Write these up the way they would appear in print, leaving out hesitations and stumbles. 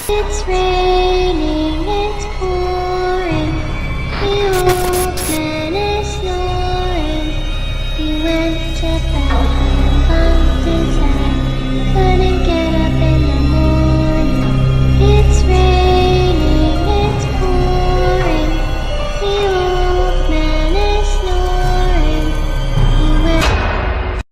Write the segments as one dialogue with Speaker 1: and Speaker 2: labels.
Speaker 1: It's raining, it's pouring. The old man is snoring. He went to bed, bumped his head, couldn't get up in the morning. It's raining, it's pouring. The old man is snoring. He went.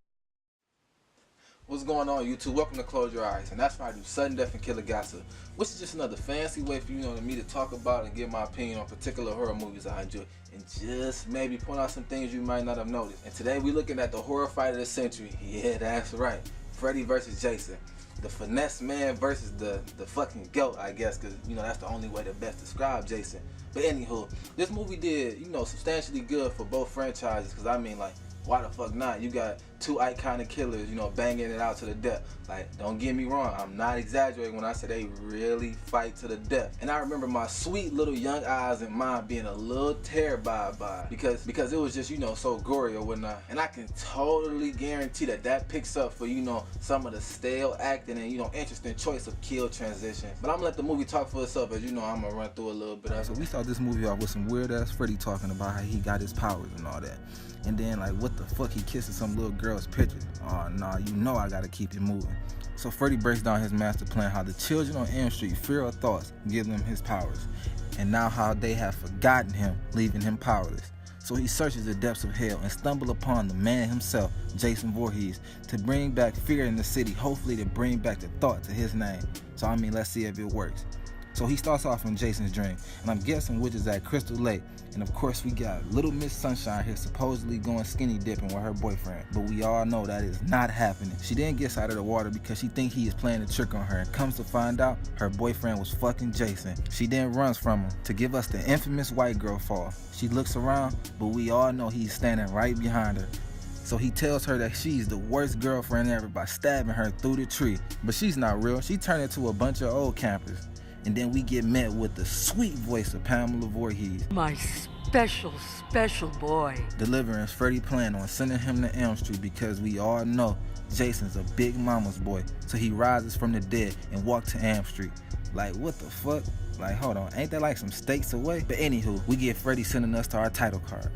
Speaker 2: What's going on, YouTube? Welcome to Close Your Eyes, and that's why I do sudden death and killer gossip, which is just another fancy way for me to talk about and give my opinion on particular horror movies I enjoy, and just maybe point out some things you might not have noticed. And today we're looking at the horror fight of the century. Yeah, that's right, Freddy versus Jason, the finesse man versus the fucking goat, I guess, because that's the only way to best describe Jason. But anywho, this movie did substantially good for both franchises, because I mean, like, why the fuck not? You got two iconic killers, banging it out to the death. Like, don't get me wrong, I'm not exaggerating when I say they really fight to the death. And I remember my sweet little young eyes and mind being a little terrified by it, because it was just, so gory or whatnot. And I can totally guarantee that picks up for, some of the stale acting and, interesting choice of kill transition. But I'm gonna let the movie talk for itself, as I'm gonna run through a little bit of it.
Speaker 3: So we start this movie off with some weird ass Freddy talking about how he got his powers and all that. And then, like, what the fuck, he kisses some little girl's picture. Oh nah, I gotta keep it moving. So Freddy breaks down his master plan, how the children on Elm Street fear of thoughts give them his powers, and now how they have forgotten him, leaving him powerless. So he searches the depths of hell and stumbles upon the man himself, Jason Voorhees, to bring back fear in the city, hopefully to bring back the thought to his name. So I mean, let's see if it works. So he starts off in Jason's dream, and I'm guessing which is at Crystal Lake. And of course we got Little Miss Sunshine here supposedly going skinny dipping with her boyfriend. But we all know that is not happening. She then gets out of the water because she thinks he is playing a trick on her, and comes to find out her boyfriend was fucking Jason. She then runs from him to give us the infamous white girl fall. She looks around, but we all know he's standing right behind her. So he tells her that she's the worst girlfriend ever by stabbing her through the tree. But she's not real. She turned into a bunch of old campers. And then we get met with the sweet voice of Pamela Voorhees.
Speaker 4: My special boy.
Speaker 3: Delivering Freddy plan on sending him to Elm Street because we all know Jason's a big mama's boy. So he rises from the dead and walks to Elm Street. Like, what the fuck? Like, hold on, ain't that like some states away? But anywho, we get Freddy sending us to our title card.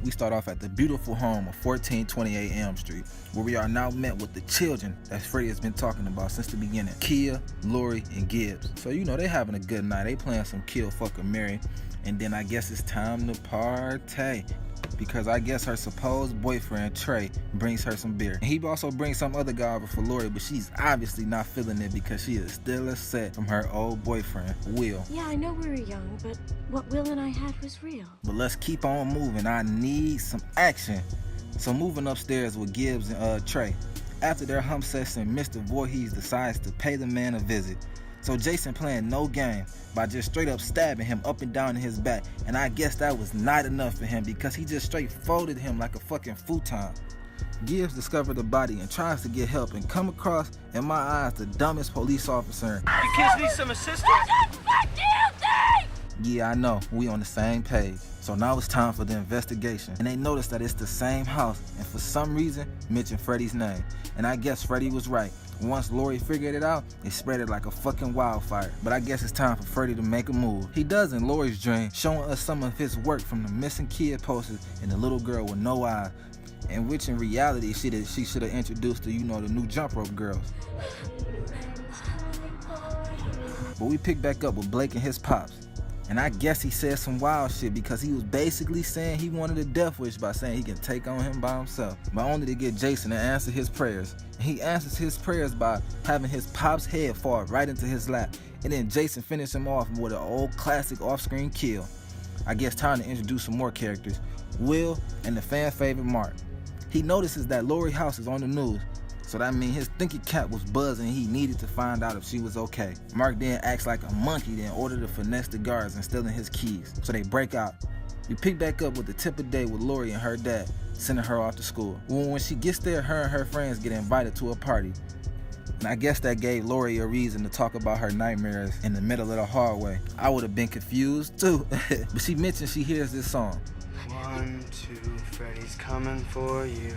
Speaker 3: We start off at the beautiful home of 1428 Elm Street, where we are now met with the children that Freddy has been talking about since the beginning. Kia, Lori, and Gibbs. So they having a good night. They playing some Kill, Fuck, or Marry. And then I guess it's time to party, because I guess her supposed boyfriend Trey brings her some beer. And he also brings some other guy over for Lori, but she's obviously not feeling it because she is still upset from her old boyfriend, Will.
Speaker 5: Yeah, I know we were young, but what Will and I had was real.
Speaker 3: But let's keep on moving. I need some action. So moving upstairs with Gibbs and Trey. After their hump session, Mr. Voorhees decides to pay the man a visit. So Jason playing no game by just straight up stabbing him up and down in his back. And I guess that was not enough for him because he just straight folded him like a fucking futon. Gibbs discovered the body and tries to get help and come across, in my eyes, the dumbest police officer.
Speaker 6: You kids need some assistance?
Speaker 3: Yeah, I know, we on the same page. So now it's time for the investigation. And they notice that it's the same house, and for some reason, mention Freddy's name. And I guess Freddy was right. Once Lori figured it out, it spread it like a fucking wildfire. But I guess it's time for Freddy to make a move. He does in Lori's dream, showing us some of his work from the missing kid posters and the little girl with no eyes. And which in reality, she should have introduced to, the new jump rope girls. But we pick back up with Blake and his pops. And I guess he said some wild shit because he was basically saying he wanted a death wish by saying he can take on him by himself, but only to get Jason to answer his prayers. And he answers his prayers by having his pop's head fall right into his lap, and then Jason finished him off with an old classic off-screen kill. I guess time to introduce some more characters. Will and the fan favorite Mark. He notices that Lori's house is on the news, so that means his thinking cap was buzzing and he needed to find out if she was okay. Mark then acts like a monkey, then ordered to finesse the guards and stealing his keys. So they break out. We pick back up with the tip of day with Lori and her dad, sending her off to school. When she gets there, her and her friends get invited to a party. And I guess that gave Lori a reason to talk about her nightmares in the middle of the hallway. I would have been confused too. But she mentioned she hears this song.
Speaker 6: 1, 2, Freddy's coming for you.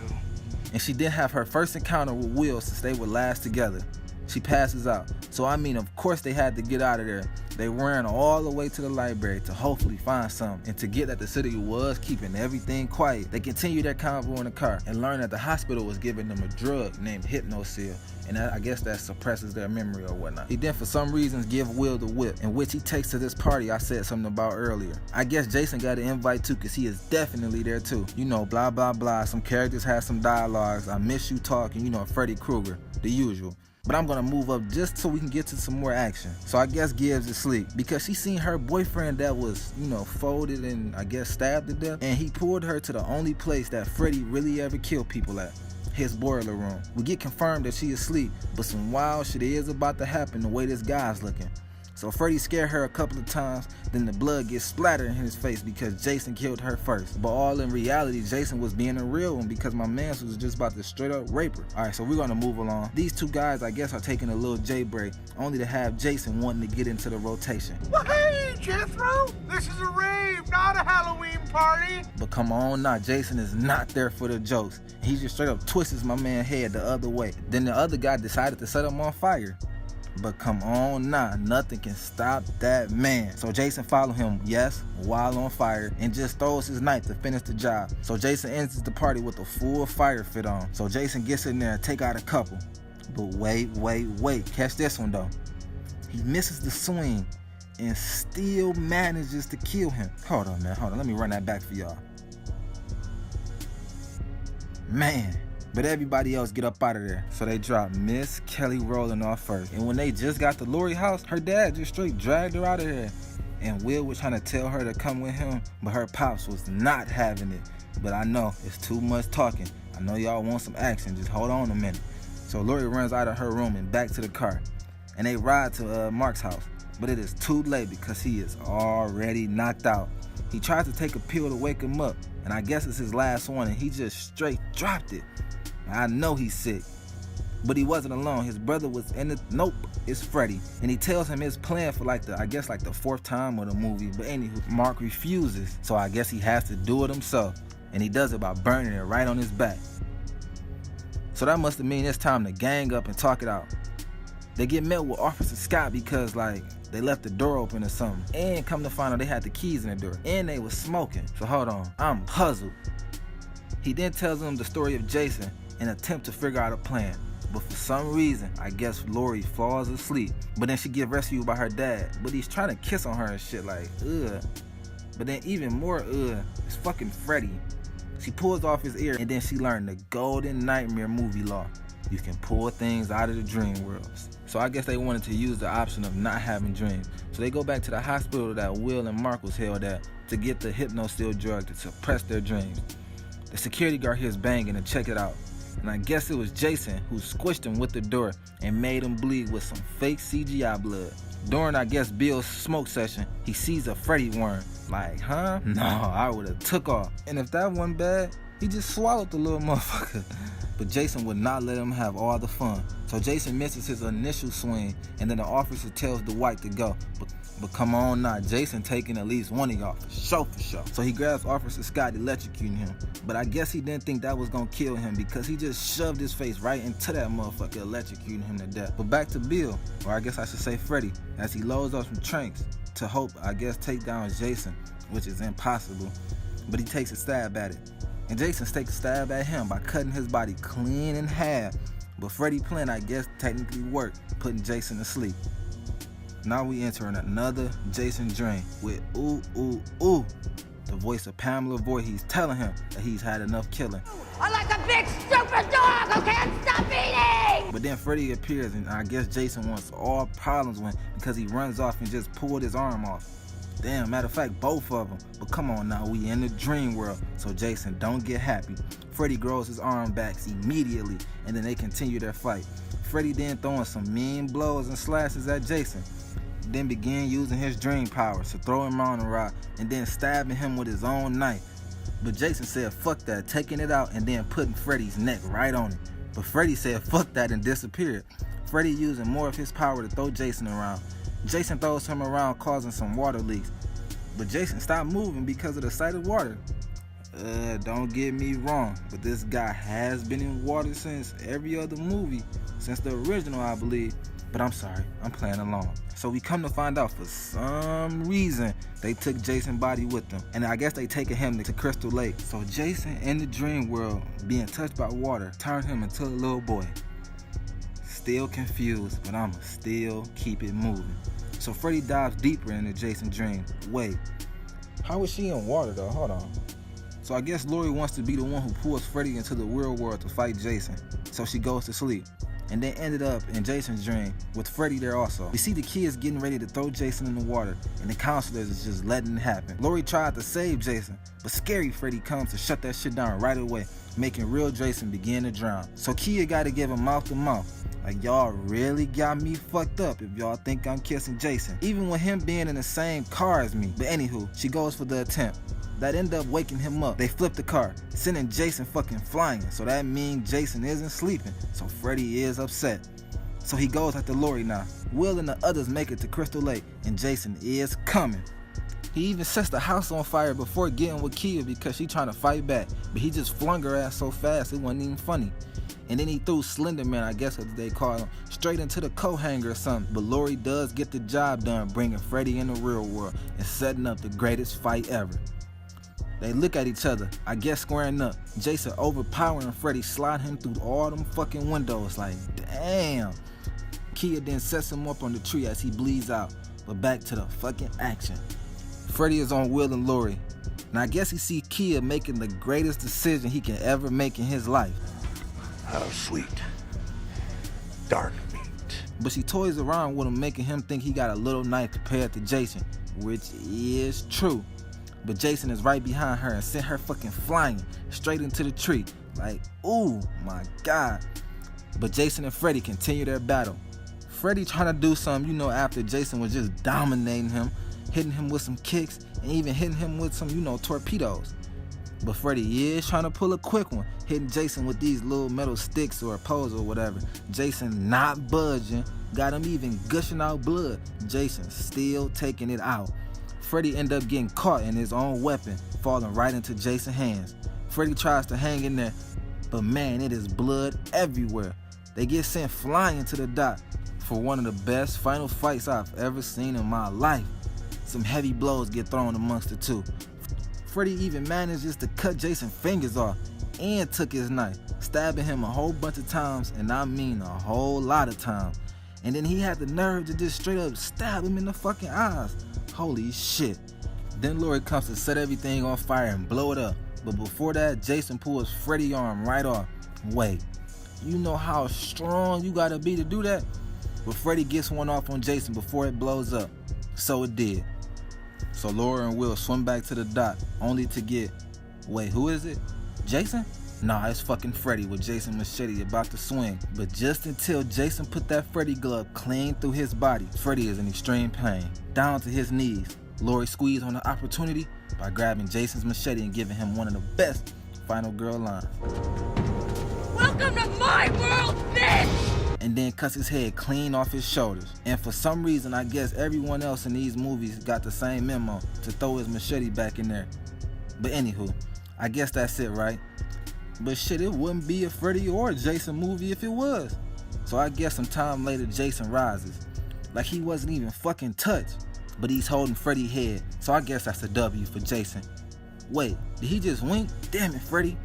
Speaker 3: And she did have her first encounter with Will since they were last together. She passes out. So I mean, of course they had to get out of there. They ran all the way to the library to hopefully find something. And to get that the city was keeping everything quiet, they continued their convo in the car and learned that the hospital was giving them a drug named Hypnosil. And I guess that suppresses their memory or whatnot. He then for some reasons give Will the whip, in which he takes to this party I said something about earlier. I guess Jason got an invite too, cause he is definitely there too. You know, blah blah blah, some characters have some dialogues, I miss you talking, you know, Freddy Krueger, the usual. But I'm gonna move up just so we can get to some more action. So I guess Gibbs is asleep because she seen her boyfriend that was, you know, folded and I guess stabbed to death. And he pulled her to the only place that Freddy really ever killed people at. His boiler room. We get confirmed that she is asleep, but some wild shit is about to happen the way this guy's looking. So Freddy scared her a couple of times, then the blood gets splattered in his face because Jason killed her first. But all in reality, Jason was being a real one because my man was just about to straight up rape her. Alright, so we're gonna move along. These two guys, I guess, are taking a little J break, only to have Jason wanting to get into the rotation.
Speaker 6: Well, hey, Jethro! This is a rave, not a Halloween party!
Speaker 3: But come on now, Jason is not there for the jokes. He just straight up twists my man's head the other way. Then the other guy decided to set him on fire. But come on now, nothing can stop that man. So Jason followed him, yes, while on fire, and just throws his knife to finish the job. So Jason enters the party with a full fire fit on. So Jason gets in there and take out a couple. But wait, catch this one though. He misses the swing and still manages to kill him. Hold on, let me run that back for y'all. Man. But everybody else get up out of there. So they drop Miss Kelly Rowland off first. And when they just got to Lori house, her dad just straight dragged her out of there. And Will was trying to tell her to come with him, but her pops was not having it. But I know it's too much talking. I know y'all want some action. Just hold on a minute. So Lori runs out of her room and back to the car. And they ride to Mark's house. But it is too late because he is already knocked out. He tries to take a pill to wake him up. And I guess it's his last one and he just straight dropped it. I know he's sick, but he wasn't alone. His brother was in it. Nope, it's Freddy. And he tells him his plan for the fourth time of the movie. But anywho, Mark refuses. So I guess he has to do it himself. And he does it by burning it right on his back. So that must have mean it's time to gang up and talk it out. They get met with Officer Scott because they left the door open or something. And come to find out they had the keys in the door. And they was smoking. So hold on, I'm puzzled. He then tells them the story of Jason and attempt to figure out a plan. But for some reason, I guess Lori falls asleep. But then she get rescued by her dad. But he's trying to kiss on her and shit ugh. But then even more ugh, it's fucking Freddy. She pulls off his ear and then she learned the golden nightmare movie law. You can pull things out of the dream worlds. So I guess they wanted to use the option of not having dreams. So they go back to the hospital that Will and Mark was held at to get the Hypnosil drug to suppress their dreams. The security guard hears banging and check it out. And I guess it was Jason who squished him with the door and made him bleed with some fake CGI blood. During, I guess, Bill's smoke session, he sees a Freddy worm. Huh? No, I would've took off. And if that wasn't bad, he just swallowed the little motherfucker. But Jason would not let him have all the fun. So Jason misses his initial swing, and then the officer tells Dwight to go. But come on now, Jason taking at least one of y'all, for sure. So he grabs Officer Scott, electrocuting him. But I guess he didn't think that was gonna kill him because he just shoved his face right into that motherfucker, electrocuting him to death. But back to Bill, or I guess I should say Freddy, as he loads up some tranks to hope, I guess, take down Jason, which is impossible. But he takes a stab at it. And Jason takes a stab at him by cutting his body clean in half. But Freddy's plan, I guess, technically worked, putting Jason to sleep. Now we enter in another Jason dream with ooh, ooh, ooh. The voice of Pamela Voorhees telling him that he's had enough killing.
Speaker 7: I like a big stupid dog who can't stop eating!
Speaker 3: But then Freddy appears and I guess Jason wants all problems because he runs off and just pulled his arm off. Damn, matter of fact, both of them. But come on now, we in the dream world, so Jason don't get happy. Freddy grows his arm back immediately and then they continue their fight. Freddy then throwing some mean blows and slashes at Jason. Then began using his dream powers to throw him on a rock and then stabbing him with his own knife. But Jason said fuck that, taking it out and then putting Freddy's neck right on it. But Freddy said fuck that and disappeared. Freddy using more of his power to throw Jason around. Jason throws him around causing some water leaks. But Jason stopped moving because of the sight of water. Don't get me wrong, but this guy has been in water since every other movie, since the original, I believe. But I'm sorry, I'm playing along. So we come to find out for some reason they took Jason's body with them. And I guess they taking him to Crystal Lake. So Jason in the dream world being touched by water turned him into a little boy. Still confused, but I'ma still keep it moving. So Freddy dives deeper into Jason's dream. Wait, how is she in water though? Hold on. So I guess Laurie wants to be the one who pulls Freddy into the real world to fight Jason. So she goes to sleep. And then ended up in Jason's dream with Freddy there also. We see the kids getting ready to throw Jason in the water, and the counselors is just letting it happen. Laurie tried to save Jason, but scary Freddy comes to shut that shit down right away, making real Jason begin to drown. So Kia gotta give him mouth to mouth. Like, y'all really got me fucked up if y'all think I'm kissing Jason, even with him being in the same car as me. But anywho, she goes for the attempt. That end up waking him up. They flip the car, sending Jason fucking flying. So that means Jason isn't sleeping. So Freddy is upset. So he goes after Laurie now. Will and the others make it to Crystal Lake, and Jason is coming. He even sets the house on fire before getting with Kia because she trying to fight back. But he just flung her ass so fast it wasn't even funny. And then he threw Slender Man, I guess what they call him, straight into the coat hanger or something. But Laurie does get the job done, bringing Freddy in the real world and setting up the greatest fight ever. They look at each other, I guess squaring up. Jason overpowering Freddy, slide him through all them fucking windows like, damn. Kia then sets him up on the tree as he bleeds out. But back to the fucking action. Freddy is on Will and Laurie. And I guess he see Kia making the greatest decision he can ever make in his life.
Speaker 6: How sweet. Dark meat.
Speaker 3: But she toys around with him, making him think he got a little knife compared to Jason, which is true. But Jason is right behind her and sent her fucking flying straight into the tree. Like, ooh, my God. But Jason and Freddy continue their battle. Freddy trying to do something, you know, after Jason was just dominating him, hitting him with some kicks, and even hitting him with some, you know, torpedoes. But Freddy is trying to pull a quick one, hitting Jason with these little metal sticks or poles or whatever. Jason not budging, got him even gushing out blood. Jason still taking it out. Freddy end up getting caught in his own weapon, falling right into Jason's hands. Freddy tries to hang in there, but man, it is blood everywhere. They get sent flying to the dock for one of the best final fights I've ever seen in my life. Some heavy blows get thrown amongst the two. Freddy even manages to cut Jason's fingers off and took his knife, stabbing him a whole bunch of times, and I mean a whole lot of times. And then he had the nerve to just straight up stab him in the fucking eyes. Holy shit. Then Laurie comes to set everything on fire and blow it up. But before that, Jason pulls Freddy's arm right off. Wait, you know how strong you gotta be to do that? But Freddy gets one off on Jason before it blows up. So it did. So Laurie and Will swim back to the dock, only to get, wait, who is it? Jason? Nah, it's fucking Freddy with Jason's machete about to swing. But just until Jason put that Freddy glove clean through his body, Freddy is in extreme pain, down to his knees. Laurie squeezed on the opportunity by grabbing Jason's machete and giving him one of the best final girl lines.
Speaker 7: Welcome to my world, bitch!
Speaker 3: And then cuts his head clean off his shoulders. And for some reason, I guess everyone else in these movies got the same memo to throw his machete back in there. But anywho, I guess that's it, right? But shit, it wouldn't be a Freddy or a Jason movie if it was. So I guess some time later, Jason rises. Like he wasn't even fucking touched. But he's holding Freddy's head. So I guess that's a W for Jason. Wait, did he just wink? Damn it, Freddy.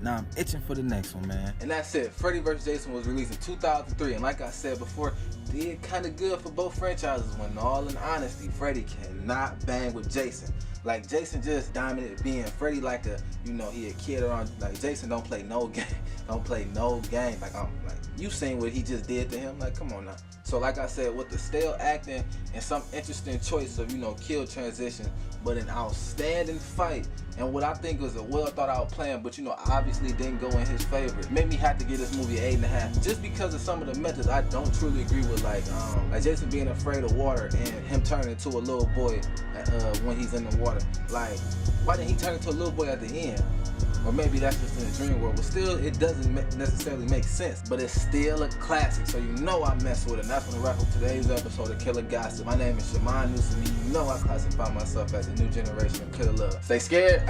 Speaker 3: Now I'm itching for the next one, man.
Speaker 2: And that's it. Freddy vs. Jason was released in 2003. And like I said before, did kind of good for both franchises when all in honesty, Freddy cannot bang with Jason. Like Jason just dominated being Freddy like a, you know, he a kid around, like Jason don't play no game. Don't play no game. Like you seen what he just did to him. Like come on now. So like I said, with the stale acting and some interesting choice of, you know, kill transition, but an outstanding fight and what I think was a well thought out plan, but you know, obviously didn't go in his favor. It made me have to give this movie 8.5 just because of some of the methods I don't truly agree with, like Jason being afraid of water and him turning into a little boy when he's in the water. Like, why didn't he turn into a little boy at the end? Or maybe that's just in the dream world, but still it doesn't necessarily make sense. But it's still a classic, so you know I mess with it. And that's gonna wrap up today's episode of Killer Gossip. My name is Shaman Newsom. You know I classify myself as a new generation of killer love. Stay scared.